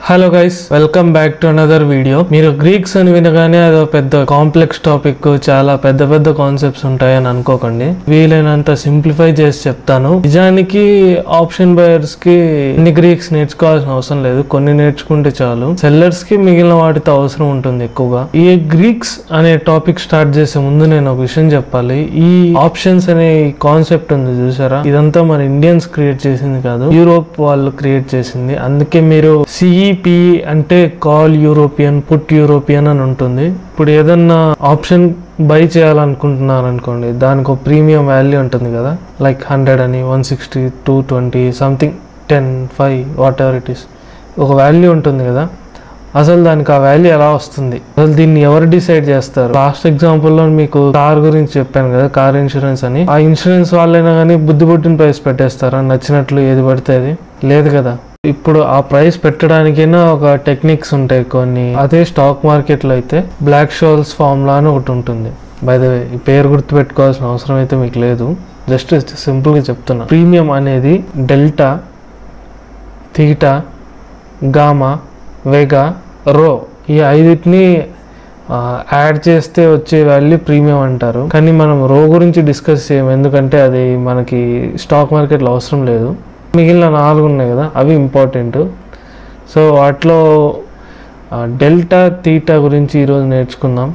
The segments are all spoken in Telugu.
Hello guys, welcome back to another video. మీరు గ్రీక్స్ అని వినగానే అదో పెద్ద కాంప్లెక్స్ టాపిక్, చాలా పెద్ద పెద్ద కాన్సెప్ట్స్ ఉంటాయని అనుకోకండి. వీలైనంత సింప్లిఫై చేసి చెప్తాను. నిజానికి ఆప్షన్ బయర్స్ కి అన్ని గ్రీక్స్ నేర్చుకోవాల్సిన అవసరం లేదు, కొన్ని నేర్చుకుంటే చాలు. సెల్లర్స్ కి మిగిలిన వాటితో అవసరం ఉంటుంది ఎక్కువగా. ఈ గ్రీక్స్ అనే టాపిక్ స్టార్ట్ చేసే ముందు నేను ఒక విషయం చెప్పాలి. ఈ ఆప్షన్స్ అనే కాన్సెప్ట్ ఉంది చూసారా, ఇదంతా మన ఇండియన్స్ క్రియేట్ చేసింది కాదు, యూరోప్ వాళ్ళు క్రియేట్ చేసింది. అందుకే మీరు సిఈ అంటే కాల్ యూరోపియన్, పుట్ యూరోపియన్ అని ఉంటుంది. ఇప్పుడు ఏదన్నా ఆప్షన్ బై చేయాలనుకుంటున్నారు అనుకోండి, దానికి ఒక ప్రీమియం వాల్యూ ఉంటుంది కదా, లైక్ 100 అని, 160, 220 something, 10, 5 what ever it is, ఒక వాల్యూ ఉంటుంది కదా. అసలు దానికి ఆ వాల్యూ ఎలా వస్తుంది, అసలు దీన్ని ఎవరు డిసైడ్ చేస్తారు? లాస్ట్ ఎగ్జాంపుల్లో మీకు కార్ గురించి చెప్పాను కదా, కార్ ఇన్సూరెన్స్ అని. ఆ ఇన్సూరెన్స్ వాళ్ళైనా కానీ బుద్ధి పుట్టిన ప్రైస్ పెట్టేస్తారా నచ్చినట్లు ఏది పడితే అది? లేదు కదా. ఇప్పుడు ఆ ప్రైస్ పెట్టడానికైనా ఒక టెక్నిక్స్ ఉంటాయి కొన్ని. అదే స్టాక్ మార్కెట్లో అయితే బ్లాక్ షోల్స్ ఫార్ములా అని ఒకటి ఉంటుంది. బై ద వే, ఈ పేరు గుర్తు పెట్టుకోవాల్సిన అవసరం అయితే మీకు లేదు, జస్ట్ సింపుల్గా చెప్తున్నా. ప్రీమియం అనేది డెల్టా, థీటా, గామా, వెగా, రో, ఈ ఐదుటిని యాడ్ చేస్తే వచ్చే వాల్యూ ప్రీమియం అంటారు. కానీ మనం రో గురించి డిస్కస్ చేయము, ఎందుకంటే అది మనకి స్టాక్ మార్కెట్లో అవసరం లేదు. మిగిలిన 4 ఉన్నాయి కదా, అవి ఇంపార్టెంట్. సో వాటిలో డెల్టా, థీటా గురించి ఈరోజు నేర్చుకుందాం.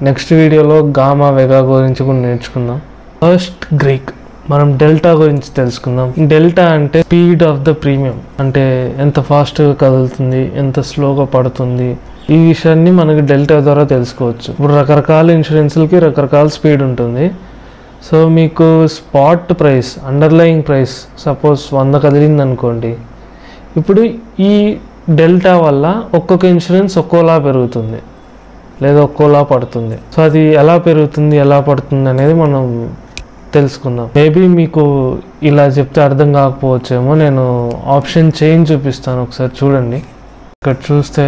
నెక్స్ట్ వీడియోలో గామా, వెగా గురించి కూడా నేర్చుకుందాం. ఫస్ట్ గ్రీక్, మనం డెల్టా గురించి తెలుసుకుందాం. డెల్టా అంటే స్పీడ్ ఆఫ్ ద ప్రీమియం, అంటే ఎంత ఫాస్ట్గా కదులుతుంది, ఎంత స్లోగా పడుతుంది, ఈ విషయాన్ని మనకి డెల్టా ద్వారా తెలుసుకోవచ్చు. ఇప్పుడు రకరకాల ఇన్సూరెన్స్లకి రకరకాల స్పీడ్ ఉంటుంది. సో మీకు spot price, underlying price suppose 100 కదిలింది అనుకోండి, ఇప్పుడు ఈ డెల్టా వల్ల ఒక్కొక్క ఇన్సూరెన్స్ ఒక్కోలా పెరుగుతుంది లేదా ఒక్కోలా పడుతుంది. సో అది ఎలా పెరుగుతుంది, ఎలా పడుతుంది అనేది మనం తెలుసుకుందాం. మేబీ మీకు ఇలా చెప్తే అర్థం కాకపోవచ్చేమో. నేను ఆప్షన్ చైన్ చూపిస్తాను, ఒకసారి చూడండి. ఇక్కడ చూస్తే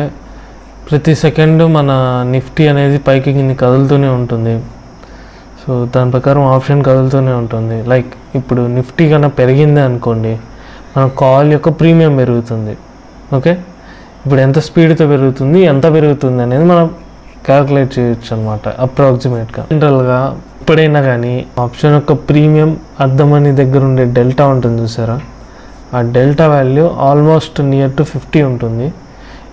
ప్రతి సెకండ్ మన నిఫ్టీ అనేది పైకి కింద కదులుతూనే ఉంటుంది. సో దాని ప్రకారం ఆప్షన్ కదులుతూనే ఉంటుంది. లైక్ ఇప్పుడు నిఫ్టీ కన్నా పెరిగింది అనుకోండి, మన కాల్ యొక్క ప్రీమియం పెరుగుతుంది. ఓకే, ఇప్పుడు ఎంత స్పీడ్తో పెరుగుతుంది, ఎంత పెరుగుతుంది అనేది మనం క్యాల్కులేట్ చేయొచ్చు అనమాట, అప్రాక్సిమేట్గా. జనరల్గా ఎప్పుడైనా కానీ ఆప్షన్ యొక్క ప్రీమియం అర్థమని దగ్గర ఉండే డెల్టా ఉంటుంది చూసారా, ఆ delta value almost near to 50 ఉంటుంది.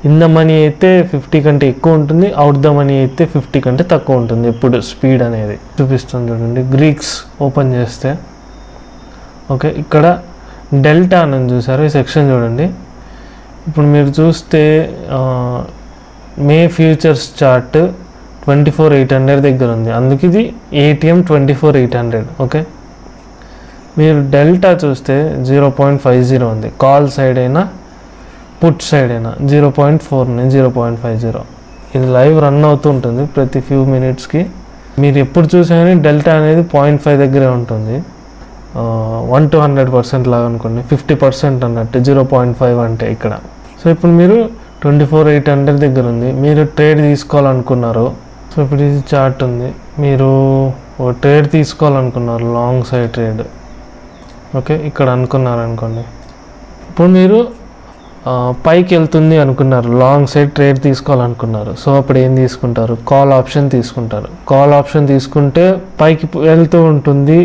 ఇన్ ద మనీ అయితే 50 కంటే ఎక్కువ ఉంటుంది, అవుట్ ద మనీ అయితే 50 కంటే తక్కువ ఉంటుంది. ఎప్పుడు స్పీడ్ అనేది చూపిస్తుంది చూడండి. గ్రీక్స్ ఓపెన్ చేస్తే ఓకే, ఇక్కడ డెల్టా అని చూసారు, ఈ సెక్షన్ చూడండి. ఇప్పుడు మీరు చూస్తే మే ఫ్యూచర్స్ చార్ట్ 24,800 దగ్గర ఉంది, అందుకు ఇది ATM 24,800. ఓకే, మీరు డెల్టా చూస్తే 0.50 ఉంది, కాల్ సైడ్ అయినా పుట్ సైడ్ అయినా 0.49, 0.50. ఇది లైవ్ రన్ అవుతూ ఉంటుంది ప్రతి ఫ్యూ మినిట్స్కి. మీరు ఎప్పుడు చూసినా కానీ డెల్టా అనేది 0.5 దగ్గరే ఉంటుంది. 1 to 100% లాగా అనుకోండి, 50% అన్నట్టు 0.5 అంటే ఇక్కడ. సో ఇప్పుడు మీరు 24,800 దగ్గర ఉంది, మీరు ట్రేడ్ తీసుకోవాలనుకున్నారు. సో ఇప్పుడు ఇది చార్ట్ ఉంది, మీరు ఒక ట్రేడ్ తీసుకోవాలనుకున్నారు, లాంగ్ సైడ్ ట్రేడ్. ఓకే, ఇక్కడ అనుకున్నారు అనుకోండి. ఇప్పుడు మీరు పైకి వెళ్తుంది అనుకున్నారు, లాంగ్ సైడ్ ట్రేడ్ తీసుకోవాలనుకున్నారు. సో అప్పుడు ఏం తీసుకుంటారు? కాల్ ఆప్షన్ తీసుకుంటారు. కాల్ ఆప్షన్ తీసుకుంటే పైకి వెళ్తూ ఉంటుంది,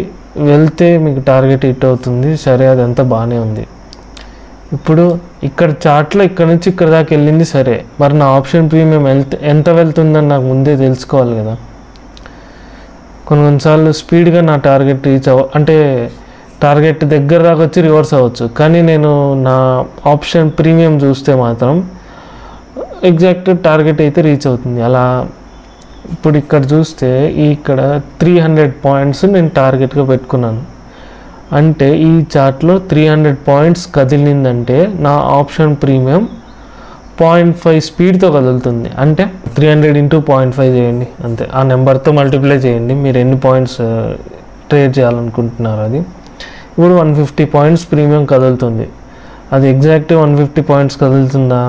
వెళ్తే మీకు టార్గెట్ హిట్ అవుతుంది. సరే, అదంతా బాగానే ఉంది. ఇప్పుడు ఇక్కడ చార్ట్లో ఇక్కడ నుంచి ఇక్కడ దాకా వెళ్ళింది సరే, మరి నా ఆప్షన్ ప్రీమియం ఎంత వెళ్తుందని నాకు ముందే తెలుసుకోవాలి కదా. కొన్నిసార్లు స్పీడ్గా నా టార్గెట్ రీచ్ అంటే టార్గెట్ దగ్గర దాకా వచ్చి రివర్స్ అవ్వచ్చు, కానీ నేను నా ఆప్షన్ ప్రీమియం చూస్తే మాత్రం ఎగ్జాక్ట్ టార్గెట్ అయితే రీచ్ అవుతుంది. అలా ఇప్పుడు ఇక్కడ చూస్తే ఇక్కడ 300 పాయింట్స్ నేను టార్గెట్గా పెట్టుకున్నాను. అంటే ఈ చార్ట్లో 300 పాయింట్స్ కదిలిందంటే నా ఆప్షన్ ప్రీమియం 0.5 స్పీడ్తో కదులుతుంది. అంటే 300 × 0.5 చేయండి అంతే, ఆ నెంబర్తో మల్టిప్లై చేయండి మీరు ఎన్ని పాయింట్స్ ట్రేడ్ చేయాలనుకుంటున్నారు. అది ఇప్పుడు 150 పాయింట్స్ ప్రీమియం కదులుతుంది. అది ఎగ్జాక్ట్ 150 పాయింట్స్ కదులుతుందా?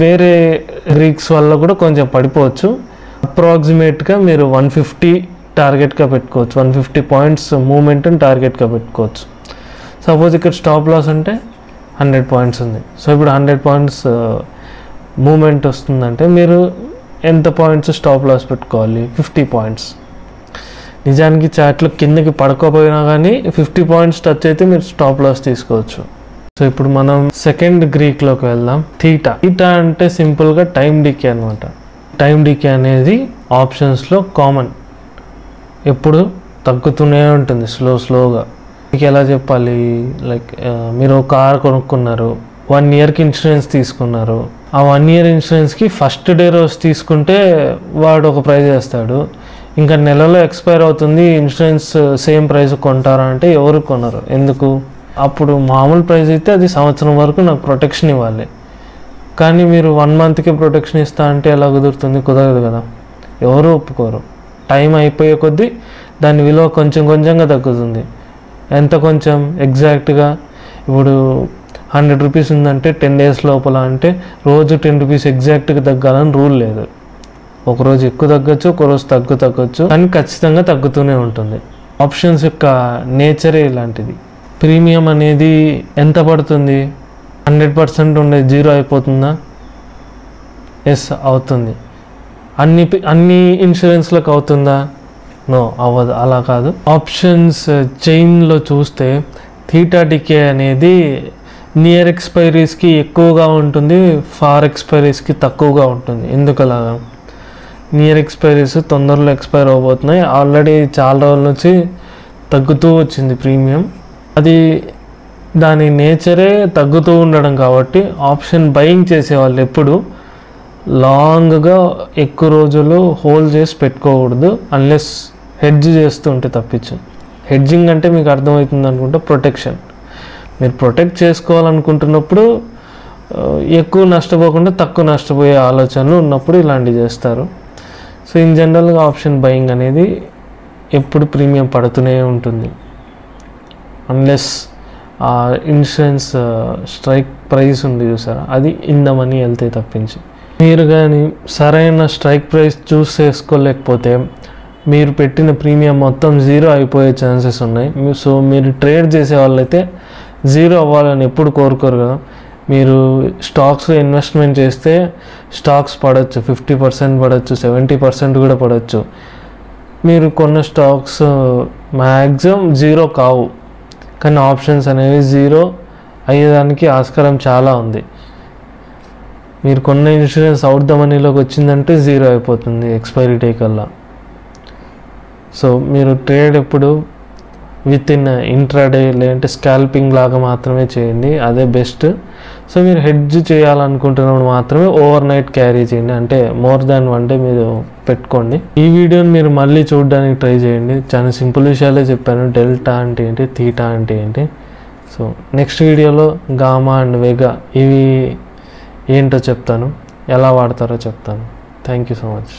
వేరే గ్రీక్స్ వల్ల కూడా కొంచెం పడిపోవచ్చు. అప్రాక్సిమేట్గా మీరు 150 టార్గెట్గా పెట్టుకోవచ్చు, 150 పాయింట్స్ మూమెంట్ని టార్గెట్గా పెట్టుకోవచ్చు. సపోజ్ ఇక్కడ స్టాప్ లాస్ అంటే 100 పాయింట్స్ ఉంది. సో ఇప్పుడు 100 పాయింట్స్ మూమెంట్ వస్తుందంటే మీరు ఎంత పాయింట్స్ స్టాప్ లాస్ పెట్టుకోవాలి? 50 పాయింట్స్. నిజానికి చార్ట్లో కిందకి పడకపోయినా కానీ 50 పాయింట్స్ టచ్ అయితే మీరు స్టాప్ లాస్ తీసుకోవచ్చు. సో ఇప్పుడు మనం సెకండ్ గ్రీక్లోకి వెళ్దాం. థీటా అంటే సింపుల్గా టైం డికే అనమాట. టైం డికే అనేది ఆప్షన్స్లో కామన్, ఎప్పుడు తగ్గుతూనే ఉంటుంది స్లోగా. మీకు ఎలా చెప్పాలి, లైక్ మీరు కార్ కొనుక్కున్నారు, 1 ఇయర్కి ఇన్సూరెన్స్ తీసుకున్నారు. ఆ 1 ఇయర్ ఇన్సూరెన్స్కి ఫస్ట్ డే రోజు తీసుకుంటే వాడు ఒక ప్రైజ్ వేస్తాడు, ఇంకా నెలలో ఎక్స్పైర్ అవుతుంది, ఇన్సూరెన్స్ సేమ్ ప్రైస్ కొంటారా అంటే ఎవరు కొనరు. ఎందుకు? అప్పుడు మామూలు ప్రైస్ అయితే అది సంవత్సరం వరకు నాకు ప్రొటెక్షన్ ఇవ్వాలి, కానీ మీరు 1 మంత్కి ప్రొటెక్షన్ ఇస్తా అంటే ఎలా కుదురుతుంది? కుదరదు కదా, ఎవరు ఒప్పుకోరు. టైం అయిపోయే కొద్దీ దాని విలువ కొంచెంగా తగ్గుతుంది. ఎంత కొంచెం? ఎగ్జాక్ట్గా ఇప్పుడు 100 రూపీస్ ఉందంటే 10 డేస్ లోపల అంటే రోజు 10 రూపీస్ ఎగ్జాక్ట్గా తగ్గాలని రూల్ లేదు. ఒకరోజు ఎక్కువ తగ్గచ్చు, ఒకరోజు తగ్గచ్చు, కానీ ఖచ్చితంగా తగ్గుతూనే ఉంటుంది. ఆప్షన్స్ యొక్క నేచరే ఇలాంటిది. ప్రీమియం అనేది ఎంత పడుతుంది? 100% ఉండేది 0 అయిపోతుందా? ఎస్ అవుతుంది. అన్ని ఇన్సూరెన్స్లకు అవుతుందా? నో అవ్వదు. అలా కాదు. ఆప్షన్స్ చైన్లో చూస్తే థీటా డికే అనేది నియర్ ఎక్స్పైరీస్కి ఎక్కువగా ఉంటుంది, ఫార్ ఎక్స్పైరీస్కి తక్కువగా ఉంటుంది. ఎందుకు అలాగా? నియర్ ఎక్స్పైరీస్ తొందరలో ఎక్స్పైర్ అవబోతున్నాయి, ఆల్రెడీ చాలా రోజుల నుంచి తగ్గుతూ వచ్చింది ప్రీమియం. అది దాని నేచరే తగ్గుతూ ఉండడం కాబట్టి ఆప్షన్ బయింగ్ చేసేవాళ్ళు ఎప్పుడు లాంగ్గా ఎక్కువ రోజులు హోల్డ్ చేసి పెట్టుకోకూడదు, అన్లెస్ హెడ్జ్ చేస్తుంటే తప్పించు. హెడ్జింగ్ అంటే మీకు అర్థమవుతుంది అనుకుంటే ప్రొటెక్షన్. మీరు ప్రొటెక్ట్ చేసుకోవాలనుకుంటున్నప్పుడు ఎక్కువ నష్టపోకుండా తక్కువ నష్టపోయే ఆలోచనలు ఉన్నప్పుడు ఇలాంటివి చేస్తారు. సో ఇన్ జనరల్గా ఆప్షన్ బయింగ్ అనేది ఎప్పుడు ప్రీమియం పడుతూనే ఉంటుంది, అన్లెస్ ఆ ఇన్సూరెన్స్ స్ట్రైక్ ప్రైస్ ఉంది చూసారా, అది ఇన్ ద మనీ వెళ్తే తప్పించి. మీరు కానీ సరైన స్ట్రైక్ ప్రైస్ చూస్ చేసుకోలేకపోతే మీరు పెట్టిన ప్రీమియం మొత్తం 0 అయిపోయే ఛాన్సెస్ ఉన్నాయి. సో మీరు ట్రేడ్ చేసే వాళ్ళైతే 0 అవ్వాలని ఎప్పుడు కోరుకోరు కదా. మీరు స్టాక్స్లో ఇన్వెస్ట్మెంట్ చేస్తే స్టాక్స్ పడవచ్చు, 50% పడవచ్చు, 70% కూడా పడవచ్చు. మీరు కొన్న స్టాక్స్ మ్యాక్సిమం 0 కావు, కానీ ఆప్షన్స్ అనేవి 0 అయ్యేదానికి ఆస్కారం చాలా ఉంది. మీరు కొన్న ఇన్సూరెన్స్ అవుట్ ద మనీలోకి వచ్చిందంటే 0 అయిపోతుంది ఎక్స్పైరీ డే కల్లా. సో మీరు ట్రేడ్ ఎప్పుడు విత్ ఇన్ ఇంట్రాడే లేదంటే స్కాల్పింగ్ లాగా మాత్రమే చేయండి, అదే బెస్ట్. సో మీరు హెడ్జ్ చేయాలనుకుంటున్నప్పుడు మాత్రమే ఓవర్ నైట్ క్యారీ చేయండి, అంటే మోర్ దాన్ 1 డే మీరు పెట్టుకోండి. ఈ వీడియోని మీరు మళ్ళీ చూడడానికి ట్రై చేయండి, చాలా సింపుల్ విషయాలే చెప్పాను. డెల్టా అంటే ఏంటి, థీటా అంటే ఏంటి. సో నెక్స్ట్ వీడియోలో గామా అండ్ వెగా ఇవి ఏంటో చెప్తాను, ఎలా వాడతారో చెప్తాను. Thank you so much.